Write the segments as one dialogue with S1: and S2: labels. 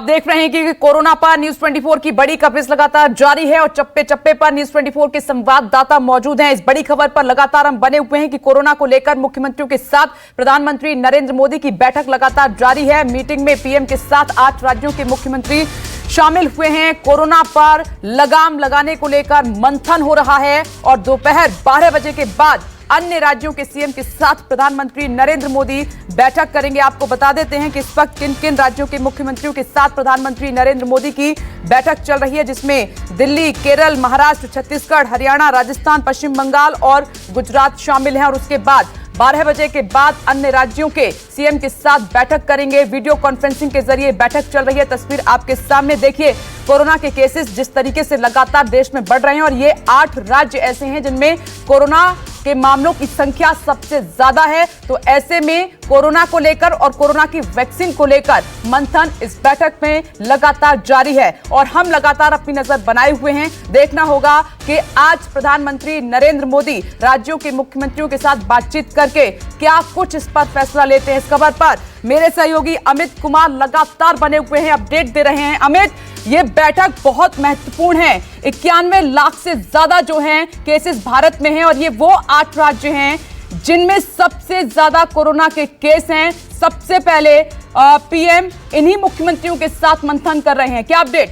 S1: आप देख रहे हैं कि कोरोना पर न्यूज 24 की बड़ी कवरेज लगातार जारी है और चप्पे चप्पे पर न्यूज 24 के संवाददाता मौजूद हैं। इस बड़ी खबर पर लगातार हम बने हुए हैं कि कोरोना को लेकर मुख्यमंत्रियों के साथ प्रधानमंत्री नरेंद्र मोदी की बैठक लगातार जारी है। मीटिंग में पीएम के साथ 8 राज्यों के मुख्यमंत्री शामिल हुए हैं। कोरोना पर लगाम लगाने को लेकर मंथन हो रहा है और दोपहर 12 बजे के बाद अन्य राज्यों के सीएम के साथ प्रधानमंत्री नरेंद्र मोदी बैठक करेंगे। आपको बता देते हैं कि इस वक्त किन किन राज्यों के मुख्यमंत्रियों के साथ प्रधानमंत्री नरेंद्र मोदी की बैठक चल रही है, जिसमें दिल्ली, केरल, महाराष्ट्र, छत्तीसगढ़, हरियाणा, राजस्थान, पश्चिम बंगाल और गुजरात शामिल हैं। और उसके बाद 12 बजे के बाद अन्य राज्यों के सीएम के साथ बैठक करेंगे। वीडियो कॉन्फ्रेंसिंग के जरिए बैठक चल रही है। तस्वीर आपके सामने देखिए, कोरोना के केसेस जिस तरीके से लगातार देश में बढ़ रहे हैं और ये 8 राज्य ऐसे हैं जिनमें कोरोना के मामलों की संख्या सबसे ज्यादा है। तो ऐसे में कोरोना को लेकर और कोरोना की वैक्सीन को लेकर मंथन इस बैठक में लगातार जारी है और हम लगातार अपनी नजर बनाए हुए हैं। देखना होगा कि आज प्रधानमंत्री नरेंद्र मोदी राज्यों के मुख्यमंत्रियों के साथ बातचीत करके क्या कुछ इस पर फैसला लेते हैं। इस खबर पर मेरे सहयोगी अमित कुमार लगातार बने हुए हैं, अपडेट दे रहे हैं। अमित, ये बैठक बहुत महत्वपूर्ण है। 91 लाख से ज्यादा जो हैं केसेस भारत में हैं और ये वो 8 राज्य हैं जिनमें सबसे ज्यादा कोरोना के केस हैं। सबसे पहले पीएम इन्हीं मुख्यमंत्रियों के साथ मंथन कर रहे हैं, क्या अपडेट?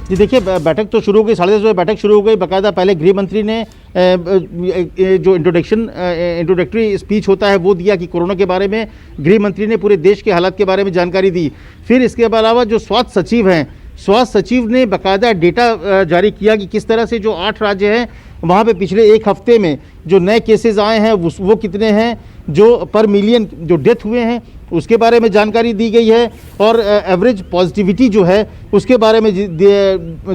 S2: जी देखिए, बैठक तो शुरू हो गई, 10:30 बजे बैठक शुरू हो गई। बाकायदा पहले गृह मंत्री ने जो इंट्रोडक्टरी स्पीच होता है वो दिया कि कोरोना के बारे में। गृह मंत्री ने पूरे देश के हालात के बारे में जानकारी दी। फिर इसके अलावा जो स्वास्थ्य सचिव हैं, स्वास्थ्य सचिव ने बाकायदा डेटा जारी किया कि किस तरह से जो 8 राज्य हैं वहाँ पे पिछले एक हफ्ते में जो नए केसेस आए हैं वो कितने हैं, जो पर मिलियन जो डेथ हुए हैं उसके बारे में जानकारी दी गई है और एवरेज पॉजिटिविटी जो है उसके बारे में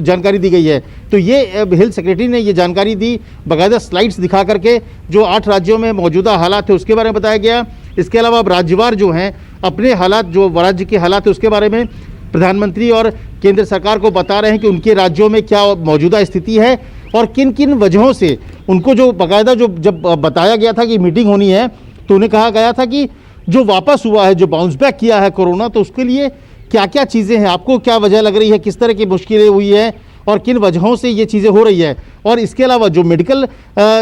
S2: जानकारी दी गई है। तो ये हेल्थ सेक्रेटरी ने ये जानकारी दी, बाकायदा स्लाइड्स दिखा करके जो 8 राज्यों में मौजूदा हालात है उसके बारे में बताया गया। इसके अलावा अब राज्यवार जो हैं अपने हालात, जो राज्य के हालात है उसके बारे में प्रधानमंत्री और केंद्र सरकार को बता रहे हैं कि उनके राज्यों में क्या मौजूदा स्थिति है और किन किन वजहों से उनको जो बाकायदा जो जब बताया गया था कि मीटिंग होनी है तो उन्हें कहा गया था कि जो वापस हुआ है, जो बाउंस बैक किया है कोरोना, तो उसके लिए क्या क्या चीज़ें हैं, आपको क्या वजह लग रही है, किस तरह की मुश्किलें हुई है और किन वजहों से ये चीज़ें हो रही है। और इसके अलावा जो मेडिकल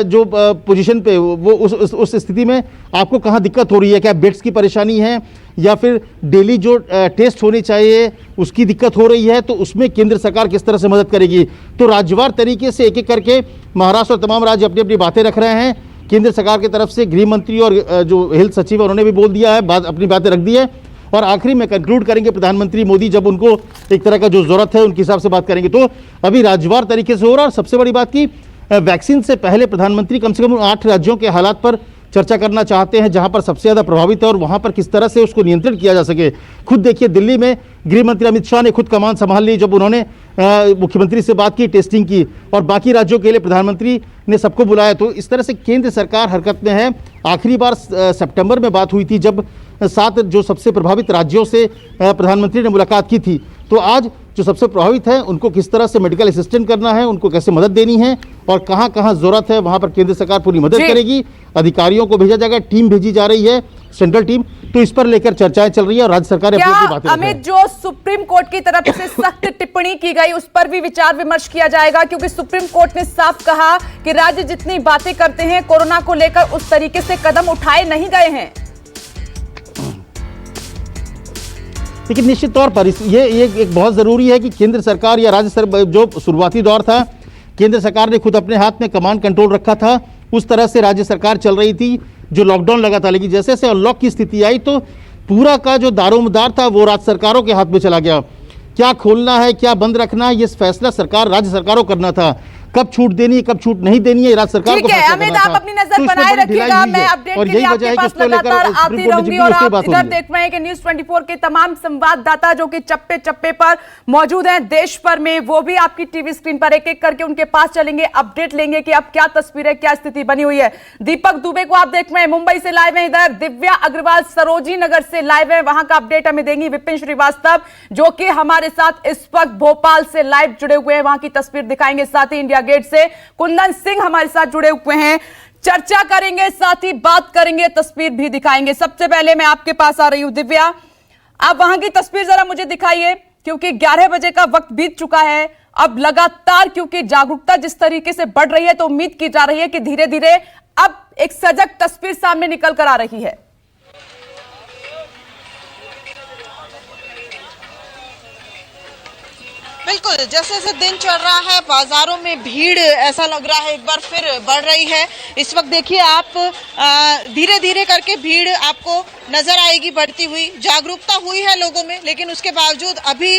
S2: जो पोजीशन पे वो उस स्थिति में आपको कहाँ दिक्कत हो रही है, क्या बेड्स की परेशानी है या फिर डेली जो टेस्ट होने चाहिए उसकी दिक्कत हो रही है, तो उसमें केंद्र सरकार किस तरह से मदद करेगी। तो राज्यवार तरीके से एक एक करके महाराष्ट्र और तमाम राज्य अपनी अपनी बातें रख रहे हैं। केंद्र सरकार की तरफ से गृह मंत्री और जो हेल्थ सचिव है उन्होंने भी बोल दिया है, अपनी बातें रख दी है और आखिरी में कंक्लूड करेंगे प्रधानमंत्री मोदी जब उनको एक तरह का जो जरूरत है उनके हिसाब से बात करेंगे। तो अभी राज्यवार तरीके से हो रहा है। और सबसे बड़ी बात की वैक्सीन से पहले प्रधानमंत्री कम से कम 8 राज्यों के हालात पर चर्चा करना चाहते हैं जहां पर सबसे ज़्यादा प्रभावित है और वहां पर किस तरह से उसको नियंत्रित किया जा सके। खुद देखिए, दिल्ली में गृह मंत्री अमित शाह ने खुद कमान संभाल ली जब उन्होंने मुख्यमंत्री से बात की, टेस्टिंग की और बाकी राज्यों के लिए प्रधानमंत्री ने सबको बुलाया। तो इस तरह से केंद्र सरकार हरकत में है। आखिरी बार सितंबर में बात हुई थी जब 7 जो सबसे प्रभावित राज्यों से प्रधानमंत्री ने मुलाकात की थी। तो आज जो सबसे प्रभावित है उनको किस तरह से मेडिकल असिस्टेंट करना है, उनको कैसे मदद देनी है और कहाँ कहाँ जरूरत है वहाँ पर केंद्र सरकार पूरी मदद करेगी। अधिकारियों को भेजा जाएगा, टीम भेजी जा रही है, सेंट्रल टीम। तो इस पर लेकर चर्चाएं चल रही है और राज्य सरकार अपनी बातें।
S1: अमित, जो सुप्रीम कोर्ट की तरफ से सख्त टिप्पणी की गई उस पर भी विचार विमर्श किया जाएगा, क्योंकि सुप्रीम कोर्ट ने साफ कहा कि राज्य जितनी बातें करते हैं कोरोना को लेकर उस तरीके से कदम उठाए नहीं गए हैं।
S2: लेकिन निश्चित तौर पर ये एक बहुत ज़रूरी है कि केंद्र सरकार या राज्य सरकार, जो शुरुआती दौर था केंद्र सरकार ने खुद अपने हाथ में कमांड कंट्रोल रखा था, उस तरह से राज्य सरकार चल रही थी। जो लॉकडाउन लगा था, लेकिन जैसे जैसे अनलॉक की स्थिति आई तो पूरा का जो दारोमदार था वो राज्य सरकारों के हाथ में चला गया। क्या खोलना है, क्या बंद रखना है, ये फैसला राज्य सरकारों को करना था। कब छूट देनी है, कब छूट नहीं देनी है, राज्य सरकार को फैसला करना था।
S1: अमित, आप अपनी नजर बनाए रखिएगा, मैं अपडेट के लिए आपके पास लगातार आती रहूंगी। और आप इधर देख रहे हैं कि न्यूज 24 के तमाम संवाददाता जो कि चप्पे चप्पे पर मौजूद हैं देश भर में, वो भी आपकी टीवी स्क्रीन पर एक एक करके उनके पास चलेंगे, अपडेट लेंगे कि अब क्या तस्वीर है, क्या स्थिति बनी हुई है। दीपक दुबे को आप देख रहे हैं, मुंबई से लाइव है। इधर दिव्या अग्रवाल सरोजी नगर से लाइव है, वहां का अपडेट हमें देंगी विपिन श्रीवास्तव जो कि हमारे साथ इस वक्त भोपाल से लाइव जुड़े हुए हैं, वहां की तस्वीर दिखाएंगे। साथ ही इंडिया गेट से कुंदन सिंह हमारे साथ जुड़े हुए हैं, चर्चा करेंगे, साथ ही बात करेंगे, तस्वीर भी दिखाएंगे। सबसे पहले मैं आपके पास आ रही हूं दिव्या, आप वहां की तस्वीर जरा मुझे दिखाइए, क्योंकि 11 बजे का वक्त बीत चुका है। अब लगातार क्योंकि जागरूकता जिस तरीके से बढ़ रही है, तो उम्मीद की जा रही है कि धीरे धीरे अब एक सजग तस्वीर सामने निकल कर आ रही है।
S3: बिल्कुल, जैसे जैसे दिन चढ़ रहा है बाजारों में भीड़ ऐसा लग रहा है एक बार फिर बढ़ रही है। इस वक्त देखिए आप धीरे धीरे करके भीड़ आपको नजर आएगी बढ़ती हुई। जागरूकता हुई है लोगों में, लेकिन उसके बावजूद अभी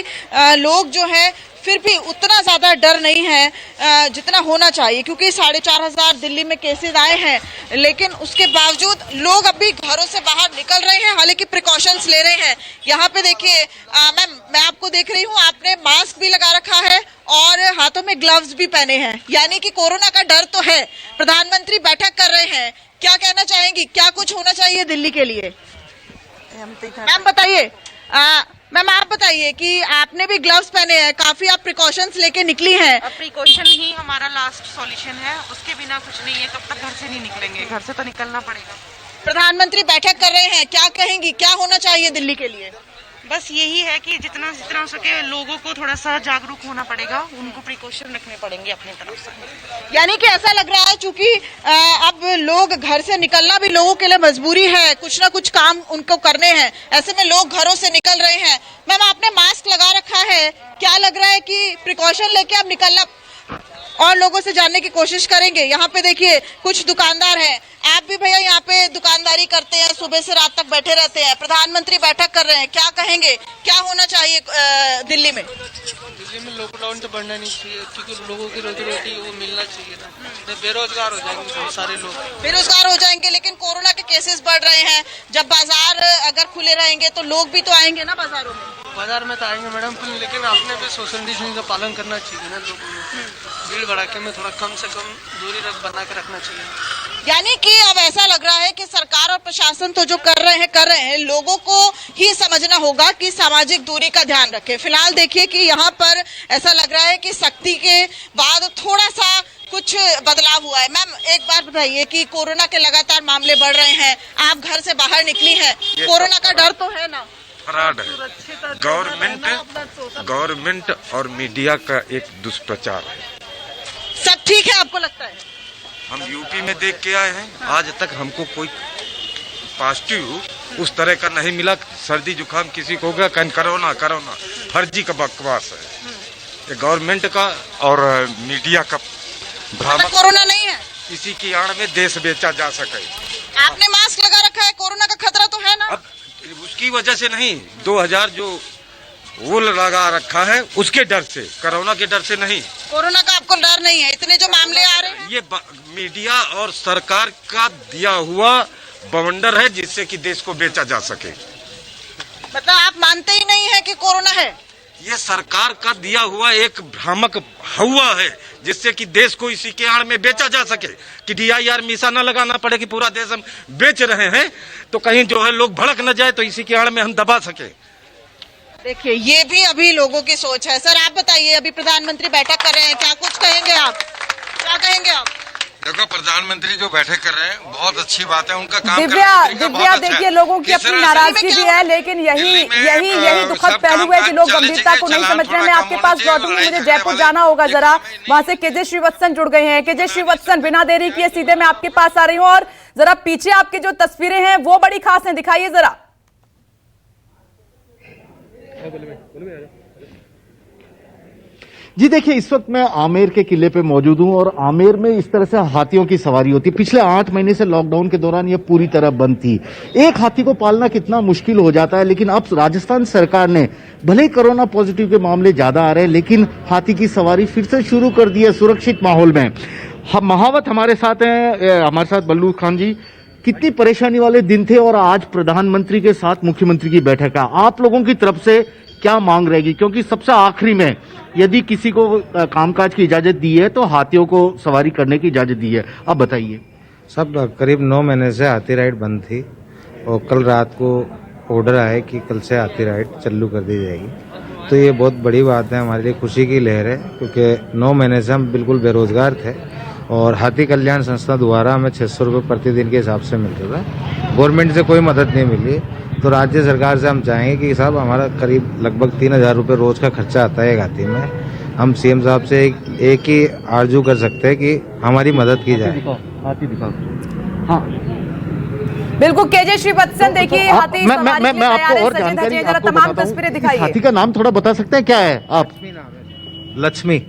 S3: लोग जो है फिर भी उतना ज्यादा डर नहीं है जितना होना चाहिए, क्योंकि 4,500 दिल्ली में केसेस आए हैं, लेकिन उसके बावजूद लोग अभी घरों से बाहर निकल रहे हैं, हालांकि प्रिकॉशंस ले रहे हैं। यहाँ पे देखिए मैम, मैं आपको देख रही हूँ, आपने मास्क भी लगा रखा है और हाथों में ग्लव्स भी पहने हैं, यानी कि कोरोना का डर तो है। प्रधानमंत्री बैठक कर रहे हैं, क्या कहना चाहेंगी, क्या कुछ होना चाहिए दिल्ली के लिए? मैम बताइए, मैम आप बताइए कि आपने भी ग्लव्स पहने हैं, काफी आप प्रिकॉशंस लेके निकली हैं।
S4: प्रिकॉशन ही हमारा लास्ट सॉल्यूशन है, उसके बिना कुछ नहीं है। कब तक घर से नहीं निकलेंगे, घर से तो निकलना पड़ेगा।
S3: प्रधानमंत्री बैठक कर रहे हैं, क्या कहेंगी, क्या होना चाहिए दिल्ली के लिए?
S4: बस यही है कि जितना जितना हो सके लोगों को थोड़ा सा जागरूक होना पड़ेगा, उनको प्रिकॉशन रखने पड़ेंगे अपनी तरफ से।
S3: यानी कि ऐसा लग रहा है चूंकि अब लोग घर से निकलना भी लोगों के लिए मजबूरी है, कुछ ना कुछ काम उनको करने हैं, ऐसे में लोग घरों से निकल रहे हैं। मैम आपने मास्क लगा रखा है, क्या लग रहा है कि प्रिकॉशन लेके अब निकलना और लोगों से जानने की कोशिश करेंगे? यहाँ पे देखिए कुछ दुकानदार हैं, आप भी भैया यहाँ पे दुकानदारी करते हैं, सुबह से रात तक बैठे रहते हैं, प्रधानमंत्री बैठक कर रहे हैं, क्या कहेंगे, क्या होना चाहिए दिल्ली में?
S5: दिल्ली में लॉकडाउन तो बढ़ना नहीं चाहिए, क्योंकि लोगों की रोजी रोटी वो मिलना चाहिए ना। बेरोजगार हो जाएंगे बहुत सारे लोग, बेरोजगार
S3: हो जाएंगे। लेकिन कोरोना के केसेस बढ़ रहे हैं, जब बाजार अगर खुले रहेंगे तो लोग भी तो आएंगे ना बाजारों में।
S5: बाजार में तो आएंगे मैडम, लेकिन आपने भी सोशल डिस्टेंसिंग का पालन करना चाहिए ना। लोगों को भीड़ भड़ाके में थोड़ा कम से कम दूरी बना के रखना चाहिए।
S3: यानी कि अब ऐसा लग रहा है कि सरकार और प्रशासन तो जो कर रहे हैं, लोगों को ही समझना होगा कि सामाजिक दूरी का ध्यान रखें। फिलहाल देखिए कि यहाँ पर ऐसा लग रहा है कि सख्ती के बाद थोड़ा सा कुछ बदलाव हुआ है। मैम एक बार बताइए कि कोरोना के लगातार मामले बढ़ रहे हैं, आप घर से बाहर निकली हैं, कोरोना का डर तो है ना?
S6: फ्रॉड है, गवर्नमेंट और मीडिया का एक दुष्प्रचार है।
S3: सब ठीक है आपको लगता है?
S6: हम यूपी में देख के आए हैं, आज तक हमको कोई पॉजिटिव उस तरह का नहीं मिला। सर्दी जुकाम किसी को हो गया, कहीं कोरोना फर्जी का बकवास है ये गवर्नमेंट का और मीडिया का भ्रामक।
S3: कोरोना नहीं है,
S6: इसी की आड़ में देश बेचा जा सके।
S3: आपने मास्क लगा रखा है, कोरोना का खतरा तो है ना?
S6: अब उसकी वजह से नहीं, 2000 जो वो लगा रखा है उसके डर से, कोरोना के डर से नहीं।
S3: कोरोना का आपको डर नहीं है? इतने जो मामले आ रहे हैं,
S6: ये मीडिया और सरकार का दिया हुआ बवंडर है, जिससे कि देश को बेचा जा सके।
S3: मतलब आप मानते ही नहीं है कि कोरोना है?
S6: ये सरकार का दिया हुआ एक भ्रामक हुआ है, जिससे कि देश को इसी के आड़ में बेचा जा सके, कि DIR मीसा न लगाना पड़े कि पूरा देश हम बेच रहे हैं, तो कहीं जो है लोग भड़क न जाए, तो इसी के आड़ में हम दबा सके।
S3: देखिए ये भी अभी लोगों की सोच है। सर आप बताइए, अभी प्रधानमंत्री बैठक कर रहे हैं, क्या कुछ कहेंगे आप, क्या कहेंगे आप?
S7: देखो प्रधानमंत्री जो बैठक कर रहे हैं बहुत अच्छी बात है, उनका काम
S1: दिव्या देखिए लोगों की अपनी नाराजगी भी है, लेकिन यही दुखद पहलू है कि लोग गंभीरता को नहीं समझ रहे हैं। मैं आपके पास लौटूंगी, मुझे जयपुर जाना होगा जरा, वहां से केजे श्रीवत्सन जुड़ गए हैं। केजे श्रीवत्सन, बिना देरी किए सीधे मैं आपके पास आ रही हूँ, और जरा पीछे आपकी जो तस्वीरें हैं वो बड़ी खास हैं, दिखाइए जरा।
S2: जी देखिए, इस वक्त मैं आमेर के किले पे मौजूद हूं और आमेर में इस तरह से हाथियों की सवारी होती है। पिछले 8 महीने से लॉकडाउन के दौरान ये पूरी तरह बंद थी। एक हाथी को पालना कितना मुश्किल हो जाता है, लेकिन अब राजस्थान सरकार ने, भले ही कोरोना पॉजिटिव के मामले ज्यादा आ रहे हैं, लेकिन हाथी की सवारी फिर से शुरू कर दी है सुरक्षित माहौल में। महावत हमारे साथ हैं, हमारे साथ बल्लू खान जी। कितनी परेशानी वाले दिन थे और आज प्रधानमंत्री के साथ मुख्यमंत्री की बैठक है, आप लोगों की तरफ से क्या मांग रहेगी? क्योंकि सबसे आखिरी में यदि किसी को कामकाज की इजाजत दी है तो हाथियों को सवारी करने की इजाजत दी है, अब बताइए।
S8: सब करीब 9 महीने से हाथी राइड बंद थी और कल रात को ऑर्डर आया कि कल से हाथी राइड चालू कर दी जाएगी। तो ये बहुत बड़ी बात है, हमारे लिए खुशी की लहर है, क्योंकि 9 महीने से हम बिल्कुल बेरोजगार थे और हाथी कल्याण संस्था द्वारा हमें 600 रुपये प्रतिदिन के हिसाब से मिलता था। गवर्नमेंट से कोई मदद नहीं मिली। तो राज्य सरकार से हम चाहेंगे कि साहब हमारा करीब लगभग 3,000 रुपये रोज़ का खर्चा आता है एक हाथी में। हम सीएम साहब से एक ही आरजू कर सकते हैं कि हमारी मदद की जाए।
S2: हाथी दिखाओ। हाँ
S1: बिल्कुल केजे श्रीवत्सन, देखिए हाथी
S2: मैं
S1: सवारी के लिए
S2: आपको
S1: तैयार है।
S2: और
S1: सचिन
S2: जानकारी
S1: धजिया, जरा
S2: आपको
S1: तमाम
S2: बताता हूं।
S1: तस्वीरें
S2: इस
S1: दिखाइए।
S2: हाथी का नाम थोड़ा बता सकते हैं क्या है आप?
S8: लक्ष्मी।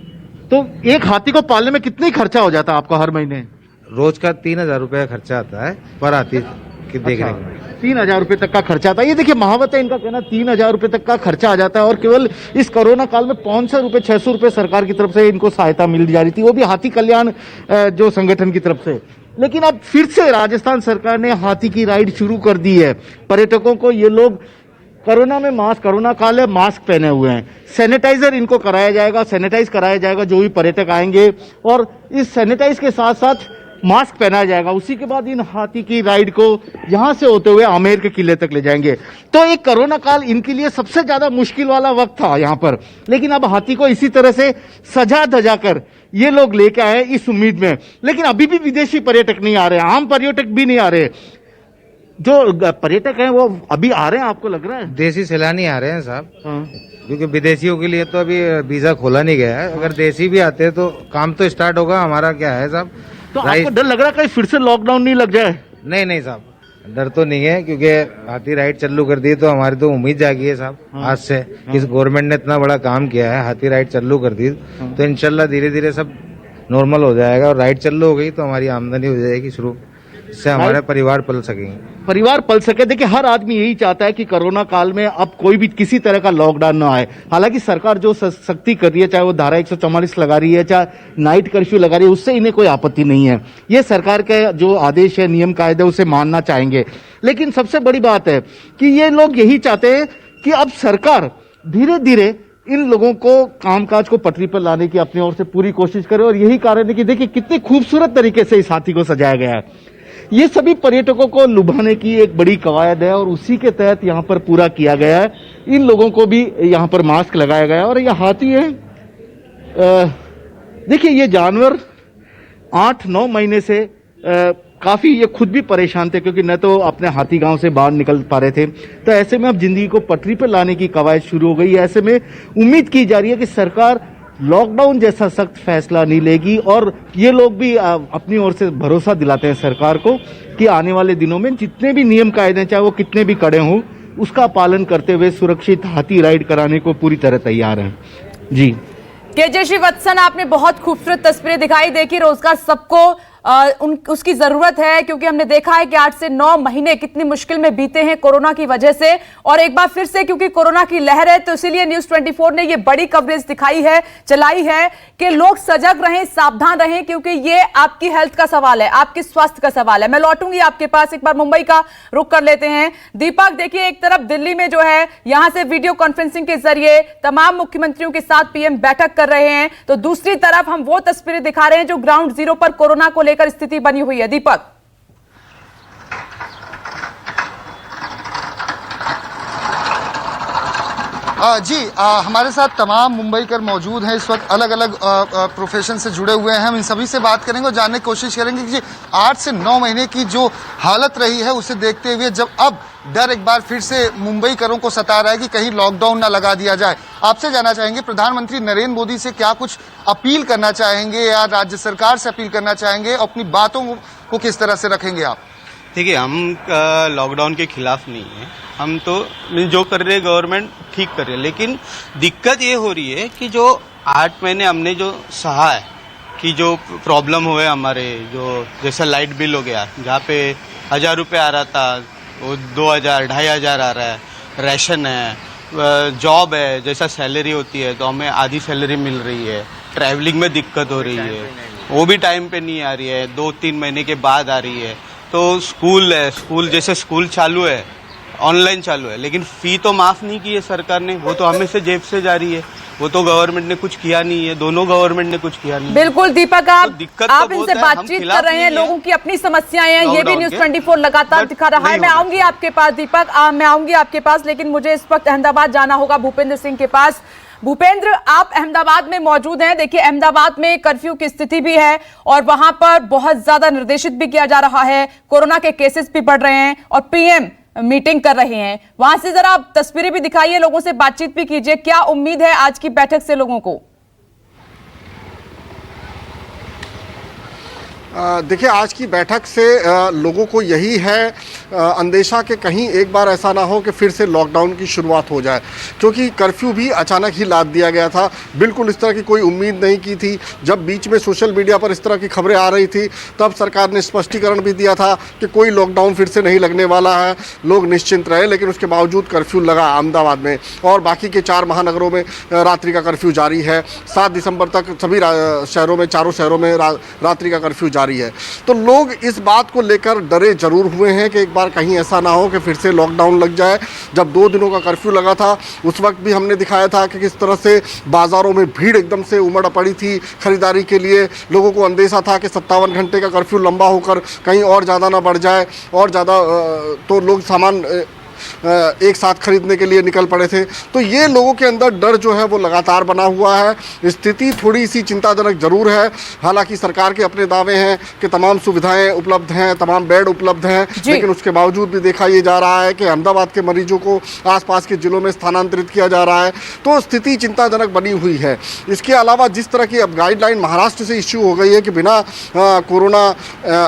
S2: तो एक हाथी को पालने में कितनी खर्चा हो जाता है आपका हर महीने?
S8: रोज का 3,000 रुपये का खर्चा आता है पर हाथी की देखरेख में।
S2: 3,000 रुपए तक का खर्चा आता है। ये देखिए महावत है, इनका कहना 3,000 रुपए तक का खर्चा आ जाता है और केवल इस कोरोना काल में 500 रुपए 600 रुपए सरकार की तरफ से इनको सहायता मिल जा रही थी, वो भी हाथी कल्याण जो संगठन की तरफ से। लेकिन अब फिर से राजस्थान सरकार ने हाथी की राइड शुरू कर दी है। पर्यटकों को ये लोग कोरोना में मास्क, कोरोना काल है, मास्क पहने हुए हैं, सैनिटाइजर इनको कराया जाएगा, सैनिटाइज कराया जाएगा जो भी पर्यटक आएंगे, और इस सैनिटाइज के साथ साथ मास्क पहनाया जाएगा। उसी के बाद इन हाथी की राइड को यहां से होते हुए आमेर के किले तक ले जाएंगे। तो एक कोरोना काल इनके लिए सबसे ज्यादा मुश्किल वाला वक्त था यहां पर, लेकिन अब हाथी को इसी तरह से सजा धजा कर ये लोग लेके आए इस उम्मीद में। लेकिन अभी भी विदेशी पर्यटक नहीं आ रहे, आम पर्यटक भी नहीं आ रहे। जो पर्यटक हैं वो अभी आ रहे हैं, आपको लग रहा है?
S8: देसी सैलानी आ रहे हैं साहब,
S2: हाँ।
S8: क्योंकि विदेशियों के लिए तो अभी वीजा खोला नहीं गया है। अगर देसी भी आते हैं तो काम तो स्टार्ट होगा। हमारा क्या है साहब,
S2: तो आपको डर लग रहा है कहीं फिर से लॉकडाउन नहीं लग जाए?
S8: नहीं साहब, डर तो नहीं है, क्योंकि हाथी राइड चालू कर दी तो हमारी तो उम्मीद जागी है साहब। आज से इस गवर्नमेंट ने इतना बड़ा काम किया है, हाथी राइड चालू कर दी, तो इंशाल्लाह धीरे धीरे सब नॉर्मल हो जाएगा। और राइड चालू हो गई तो हमारी आमदनी हो जाएगी शुरू, इससे हमारे परिवार पल सकेंगे।
S2: परिवार पल सके। देखिए हर आदमी यही चाहता है कि कोरोना काल में अब कोई भी किसी तरह का लॉकडाउन ना आए। हालांकि सरकार जो सख्ती कर रही है, चाहे वो धारा 144 लगा रही है, चाहे नाइट कर्फ्यू लगा रही है, उससे इन्हें कोई आपत्ति नहीं है। ये सरकार के जो आदेश है, नियम कायदे, उसे मानना चाहेंगे। लेकिन सबसे बड़ी बात है कि ये लोग यही चाहते हैं कि अब सरकार धीरे धीरे इन लोगों को कामकाज को पटरी पर लाने की अपनी ओर से पूरी कोशिश करे। और यही कारण है कि देखिए कितने खूबसूरत तरीके से इस हाथी को सजाया गया है। ये सभी पर्यटकों को लुभाने की एक बड़ी कवायद है और उसी के तहत यहाँ पर पूरा किया गया है। इन लोगों को भी यहाँ पर मास्क लगाया गया है। और यह हाथी है, देखिए ये जानवर 8-9 महीने से काफी ये खुद भी परेशान थे, क्योंकि न तो अपने हाथी गांव से बाहर निकल पा रहे थे। तो ऐसे में अब जिंदगी को पटरी पर लाने की कवायद शुरू हो गई है। ऐसे में उम्मीद की जा रही है कि सरकार लॉकडाउन जैसा सख्त फैसला नहीं लेगी। और ये लोग भी अपनी ओर से भरोसा दिलाते हैं सरकार को कि आने वाले दिनों में जितने भी नियम कायदे, चाहे वो कितने भी कड़े हों, उसका पालन करते हुए सुरक्षित हाथी राइड कराने को पूरी तरह तैयार हैं। जी
S1: केजे श्रीवत्सन, आपने बहुत खूबसूरत तस्वीरें दिखाई। देखिए रोजगार सबको उसकी जरूरत है, क्योंकि हमने देखा है कि 8 से 9 महीने कितनी मुश्किल में बीते हैं कोरोना की वजह से। और एक बार फिर से क्योंकि कोरोना की लहर है, तो इसीलिए न्यूज़ 24 ने ये बड़ी कवरेज दिखाई है, चलाई है कि लोग सजग रहें, सावधान रहें, क्योंकि ये आपकी हेल्थ का सवाल है, आपके स्वास्थ्य का सवाल है। मैं लौटूंगी आपके पास, एक बार मुंबई का रुख कर लेते हैं। दीपक, देखिए एक तरफ दिल्ली में जो है यहां से वीडियो कॉन्फ्रेंसिंग के जरिए तमाम मुख्यमंत्रियों के साथ पीएम बैठक कर रहे हैं, तो दूसरी तरफ हम वो तस्वीरें दिखा रहे हैं जो ग्राउंड जीरो पर कोरोना को लेकर स्थिति बनी हुई है। दीपक,
S9: जी हमारे साथ तमाम मुंबईकर मौजूद हैं इस वक्त, अलग अलग प्रोफेशन से जुड़े हुए हैं। हम इन सभी से बात करेंगे और जानने की कोशिश करेंगे कि 8 से 9 महीने की जो हालत रही है उसे देखते हुए जब अब डर एक बार फिर से मुंबईकरों को सता रहा है कि कहीं लॉकडाउन ना लगा दिया जाए। आपसे जानना चाहेंगे प्रधानमंत्री नरेंद्र मोदी से क्या कुछ अपील करना चाहेंगे या राज्य सरकार से अपील करना चाहेंगे, अपनी बातों को किस तरह से रखेंगे आप?
S10: देखिए हम लॉकडाउन के खिलाफ नहीं है, हम तो जो कर रहे हैं गवर्नमेंट ठीक कर रही है, लेकिन दिक्कत ये हो रही है कि जो 8 महीने हमने जो सहा है कि जो प्रॉब्लम हुए हमारे, जो जैसा लाइट बिल हो गया जहाँ पे 1000 रुपये आ रहा था वो 2000 2500 आ रहा है, राशन है, जॉब है, जैसा सैलरी होती है तो हमें आधी सैलरी मिल रही है, ट्रैवलिंग में दिक्कत हो रही है, वो भी टाइम पे नहीं आ रही है, 2-3 महीने के बाद आ रही है। तो स्कूल है, स्कूल जैसे स्कूल चालू है, ऑनलाइन चालू है, लेकिन फ़ी तो माफ़ नहीं की है सरकार ने, वो तो हमें से जेब से जा रही है। वो तो गवर्नमेंट ने कुछ किया नहीं है, दोनों गवर्नमेंट ने कुछ किया नहीं।
S1: बिल्कुल दीपक,
S10: तो दिक्कत
S1: आप
S10: तो
S1: इनसे
S10: बहुत है, हम
S1: बातचीत
S10: खिलाफ
S1: कर रहे हैं,
S10: नहीं है।
S1: लोगों की अपनी समस्याएं हैं, ये भी
S10: लॉकडाउन
S1: न्यूज़
S10: के।
S1: 24 लगातार
S10: बट
S1: दिखा रहा है।
S10: नहीं
S1: मैं
S10: होगा।
S1: आऊंगी आपके पास दीपक, मैं आऊंगी आपके पास, लेकिन मुझे इस वक्त अहमदाबाद जाना होगा भूपेंद्र सिंह के पास। भूपेंद्र, आप अहमदाबाद में मौजूद हैं। देखिए, अहमदाबाद में कर्फ्यू की स्थिति भी है और वहां पर बहुत ज्यादा निर्देशित भी किया जा रहा है, कोरोना के केसेस भी बढ़ रहे हैं और पीएम मीटिंग कर रहे हैं। वहां से जरा आप तस्वीरें भी दिखाइए, लोगों से बातचीत भी कीजिए। क्या उम्मीद है आज की बैठक से लोगों को?
S11: देखिए, आज की बैठक से लोगों को यही है अंदेशा कि कहीं एक बार ऐसा ना हो कि फिर से लॉकडाउन की शुरुआत हो जाए, क्योंकि कर्फ्यू भी अचानक ही लाद दिया गया था। बिल्कुल इस तरह की कोई उम्मीद नहीं की थी। जब बीच में सोशल मीडिया पर इस तरह की खबरें आ रही थी, तब सरकार ने स्पष्टीकरण भी दिया था कि कोई लॉकडाउन फिर से नहीं लगने वाला है, लोग निश्चिंत रहे। लेकिन उसके बावजूद कर्फ्यू लगा अहमदाबाद में और बाकी के 4 महानगरों में रात्रि का कर्फ्यू जारी है। 7 दिसंबर तक सभी शहरों में, चारों शहरों में रात्रि का कर्फ्यू जारी है। तो लोग इस बात को लेकर डरे जरूर हुए हैं कि एक बार कहीं ऐसा ना हो कि फिर से लॉकडाउन लग जाए। जब 2 दिनों का कर्फ्यू लगा था, उस वक्त भी हमने दिखाया था कि किस तरह से बाजारों में भीड़ एकदम से उमड़ पड़ी थी खरीदारी के लिए। लोगों को अंदेशा था कि 57 घंटे का कर्फ्यू लंबा होकर कहीं और ज़्यादा ना बढ़ जाए और ज़्यादा तो लोग सामान एक साथ खरीदने के लिए निकल पड़े थे। तो ये लोगों के अंदर डर जो है वो लगातार बना हुआ है। स्थिति थोड़ी सी चिंताजनक जरूर है। हालांकि सरकार के अपने दावे हैं कि तमाम सुविधाएं उपलब्ध हैं, तमाम बेड उपलब्ध हैं, लेकिन उसके बावजूद भी देखा ये जा रहा है कि अहमदाबाद के मरीजों को आसपास के जिलों में स्थानांतरित किया जा रहा है। तो स्थिति चिंताजनक बनी हुई है। इसके अलावा जिस तरह की अब गाइडलाइन महाराष्ट्र से इश्यू हो गई है कि बिना कोरोना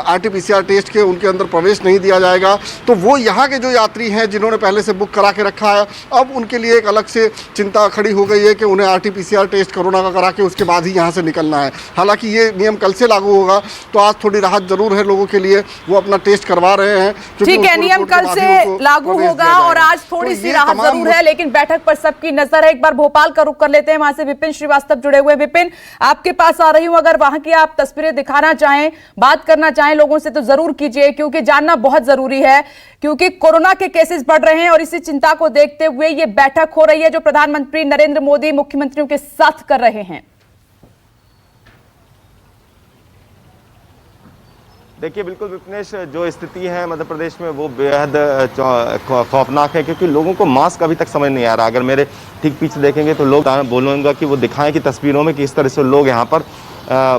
S11: RT-PCR टेस्ट के उनके अंदर प्रवेश नहीं दिया जाएगा, तो वो यहाँ के जो यात्री हैं जिन्होंने पहले से बुक करा के रखा है, अब उनके लिए एक अलग से चिंता खड़ी हो गई है कि उन्हें RT-PCR टेस्ट कोरोना का करा के उसके बाद ही यहाँ से निकलना है। हालांकि ये नियम कल से लागू होगा, तो आज थोड़ी राहत जरूर है लोगों के लिए, वो अपना टेस्ट करवा रहे हैं।
S1: ठीक है, नियम कल से लागू होगा और आज थोड़ी सी राहत जरूर है, लेकिन बैठक पर सबकी नजर है। एक बार भोपाल का रुख कर लेते हैं, वहां से विपिन श्रीवास्तव जुड़े हुए। विपिन, आपके पास आ रही हूं, अगर वहां की आप तस्वीरें दिखाना चाहें, बात करना चाहें लोगों से तो जरूर कीजिए, क्योंकि जानना बहुत जरूरी है, क्योंकि कोरोना के केसेस बढ़ रहे हैं और इसी चिंता को देखते हुए ये बैठक हो रही है जो प्रधानमंत्री नरेंद्र मोदी मुख्यमंत्रियों के साथ कर रहे हैं।
S12: देखिए, बिल्कुल विपनेश, जो स्थिति है मध्य प्रदेश में वो बेहद खौफनाक है, क्योंकि लोगों को मास्क अभी तक समझ नहीं आ रहा। अगर मेरे ठीक पीछे देखेंगे तो लोग बोलूँगा कि वो दिखाएं कि तस्वीरों में कि इस तरह से लोग यहाँ पर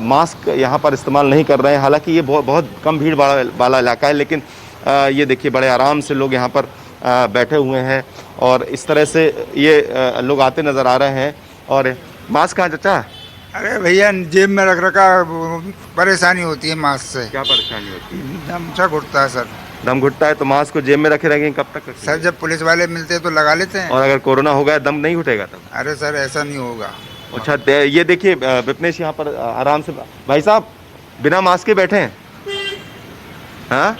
S12: मास्क यहाँ पर इस्तेमाल नहीं कर रहे हैं। हालांकि ये बहुत कम भीड़ वाला इलाका है, लेकिन ये देखिए बड़े आराम से लोग यहाँ पर बैठे हुए हैं और इस तरह से ये लोग आते नज़र आ रहे हैं। और मास्क कहाँ चाचा?
S13: अरे भैया, जेब में रख रखा, परेशानी होती है मास्क से।
S12: क्या परेशानी होती है?
S13: दम सा घुटता है सर।
S12: दम घुटता है तो मास्क को जेब में रखे रहेंगे कब तक?
S13: सर, जब पुलिस वाले मिलते हैं तो लगा लेते हैं।
S12: और अगर कोरोना हो गया दम नहीं घुटेगा तब?
S13: अरे सर, ऐसा नहीं होगा।
S12: अच्छा, ये देखिए विपनेश यहाँ पर आराम से, भाई साहब बिना मास्क के बैठे हैं, हाँ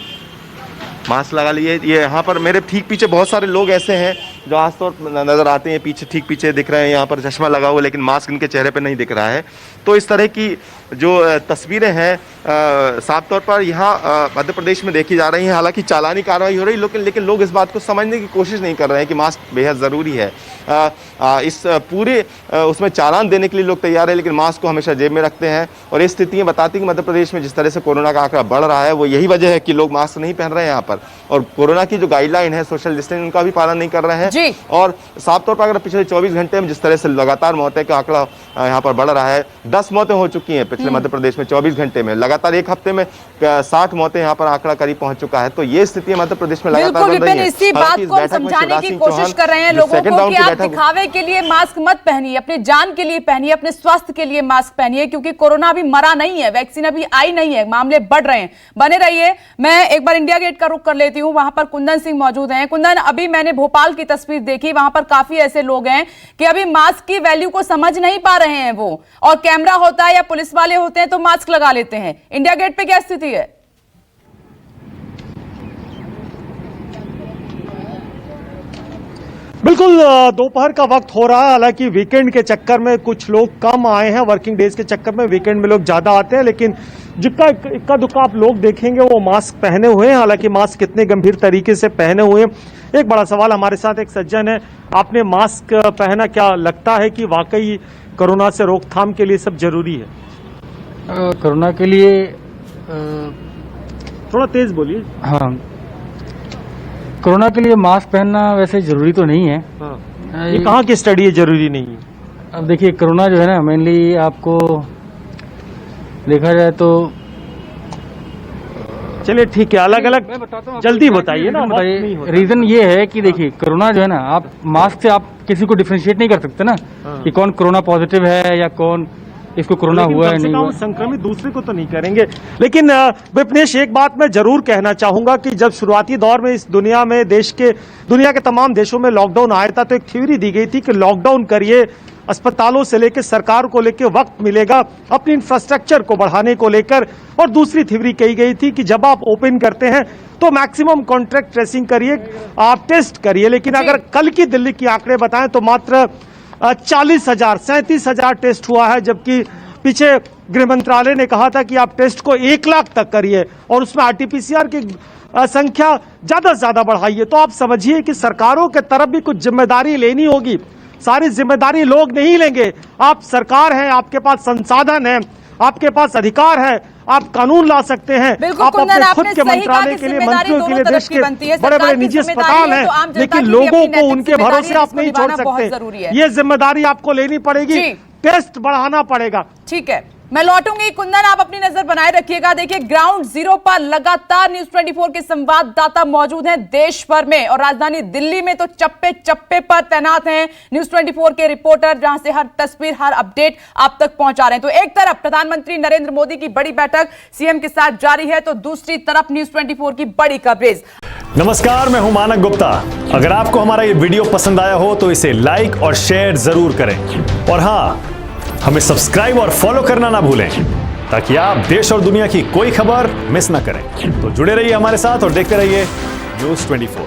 S12: मास्क लगा लिए। ये यहाँ पर मेरे ठीक पीछे बहुत सारे लोग ऐसे हैं जो आज तो नज़र आते हैं, पीछे ठीक पीछे दिख रहे हैं, यहाँ पर चश्मा लगा हुआ लेकिन मास्क इनके चेहरे पे नहीं दिख रहा है। तो इस तरह की जो तस्वीरें हैं साफ तौर पर यहाँ मध्य प्रदेश में देखी जा रही हैं। हालांकि चालानी कार्रवाई हो रही है, लेकिन लोग इस बात को समझने की कोशिश नहीं कर रहे हैं कि मास्क बेहद ज़रूरी है। इस पूरे उसमें चालान देने के लिए लोग तैयार है, लेकिन मास्क को हमेशा जेब में रखते हैं। और ये स्थितियाँ बताती हैं कि मध्य प्रदेश में जिस तरह से कोरोना का आंकड़ा बढ़ रहा है, वो यही वजह है कि लोग मास्क नहीं पहन रहे हैं यहाँ पर, और कोरोना की जो गाइडलाइन है सोशल डिस्टेंस उनका भी पालन नहीं कर रहे हैं। और साफ तौर पर अगर पिछले 24 घंटे में जिस तरह से लगातार मौतें का आंकड़ा यहाँ पर बढ़ रहा है, 10 मौतें हो चुकी हैं पिछले मध्य प्रदेश में 24 घंटे में। लगातार एक हफ्ते में 60 मौतें यहाँ पर आंकड़ा करीब पहुंच चुका है। तो ये स्थिति मध्य प्रदेश में लगातार बढ़ रही है।
S1: इसी बात को हम समझाने की कोशिश कर रहे हैं लोगों को कि आप दिखावे के लिए मास्क मत पहनिए, अपनी जान के लिए पहनिए, अपने स्वास्थ्य के लिए मास्क पहनिए, क्योंकि कोरोना अभी मरा नहीं है, वैक्सीन अभी आई नहीं है, मामले बढ़ रहे हैं। बने रहिए, मैं एक बार इंडिया गेट का रुख कर लेती हूँ, वहां पर कुंदन सिंह मौजूद हैं। कुंदन, अभी मैंने भोपाल की तस्वीर देखी, वहां पर काफी ऐसे लोग हैं कि अभी मास्क की वैल्यू को समझ नहीं पा रहे हैं वो, और कैमरा होता है या पुलिस वाले होते हैं तो मास्क लगा लेते हैं। इंडिया गेट पे क्या स्थिति है?
S14: बिल्कुल दोपहर का वक्त हो रहा है। हालांकि वीकेंड के चक्कर में कुछ लोग कम आए हैं, वर्किंग डेज के चक्कर में वीकेंड में लोग ज्यादा आते हैं, लेकिन जितना इक्का दुक्का आप लोग देखेंगे वो मास्क पहने हुए हैं। हालांकि मास्क कितने गंभीर तरीके से पहने हुए हैं एक बड़ा सवाल, हमारे साथ एक सज्जन है, आपने मास्क पहना, क्या लगता है कि वाकई कोरोना से रोकथाम के लिए सब जरूरी है?
S15: कोरोना के लिए
S14: थोड़ा तेज बोलिए।
S15: हाँ, कोरोना के लिए मास्क पहनना वैसे जरूरी तो नहीं है।
S14: हाँ। ये कहाँ की स्टडी है जरूरी नहीं है?
S15: अब देखिए, कोरोना जो है ना, मेनली आपको देखा जाए तो,
S14: चलिए ठीक है, अलग अलग जल्दी बताइए ना।
S15: बताइए, रीजन ये है कि देखिए, कोरोना जो है ना, आप मास्क से आप किसी को डिफरेंशिएट नहीं कर सकते ना कि कौन कोरोना पॉजिटिव है या कौन इसको कोरोना हुआ है नहीं हुआ।
S14: संक्रमित दूसरे को तो नहीं करेंगे। लेकिन विपनेश, एक बात मैं जरूर कहना चाहूंगा कि जब शुरुआती दौर में इस दुनिया में दुनिया के तमाम देशों में लॉकडाउन आया था, तो एक थ्योरी दी गई थी कि लॉकडाउन करिए, अस्पतालों से लेकर सरकार को लेकर वक्त मिलेगा अपनी इंफ्रास्ट्रक्चर को बढ़ाने को लेकर। और दूसरी थ्योरी कही गई थी कि जब आप ओपन करते हैं तो मैक्सिमम कॉन्ट्रैक्ट ट्रेसिंग करिए, आप टेस्ट करिए। लेकिन अगर कल की दिल्ली की आंकड़े बताएं तो मात्र 37,000 टेस्ट हुआ है, जबकि पीछे गृह मंत्रालय ने कहा था कि आप टेस्ट को 1 लाख तक करिए और उसमें आरटीपीसीआर की संख्या ज्यादा से ज्यादा बढ़ाइए। तो आप समझिए कि सरकारों के तरफ भी कुछ जिम्मेदारी लेनी होगी। सारी जिम्मेदारी लोग नहीं लेंगे। आप सरकार है, आपके पास संसाधन है, आपके पास अधिकार है, आप कानून ला सकते हैं। आप अपने खुद के मंत्रालय के लिए, मंत्रियों के लिए, देश के बड़े बड़े निजी अस्पताल हैं, लेकिन लोगों को उनके भरोसे आप नहीं छोड़ सकते। ये जिम्मेदारी आपको लेनी पड़ेगी, टेस्ट बढ़ाना पड़ेगा।
S1: ठीक है, मैं लौटूंगी। कुंदन, आप अपनी नजर बनाए रखिएगा। देखिए, ग्राउंड जीरो पर लगातार न्यूज 24 के संवाददाता मौजूद हैं देश भर में, और राजधानी दिल्ली में तो चप्पे चप्पे पर तैनात हैं न्यूज 24 के रिपोर्टर, जहां से हर तस्वीर, हर अपडेट आप तक पहुंचा रहे हैं। तो एक तरफ प्रधानमंत्री नरेंद्र मोदी की बड़ी बैठक सीएम के साथ जारी है, तो दूसरी तरफ न्यूज 24 की बड़ी कवरेज।
S16: नमस्कार, मैं हूं मानक गुप्ता। अगर आपको हमारा ये वीडियो पसंद आया हो तो इसे लाइक और शेयर जरूर करें, और हाँ, हमें सब्सक्राइब और फॉलो करना ना भूलें, ताकि आप देश और दुनिया की कोई खबर मिस ना करें। तो जुड़े रहिए हमारे साथ और देखते रहिए न्यूज़ 24।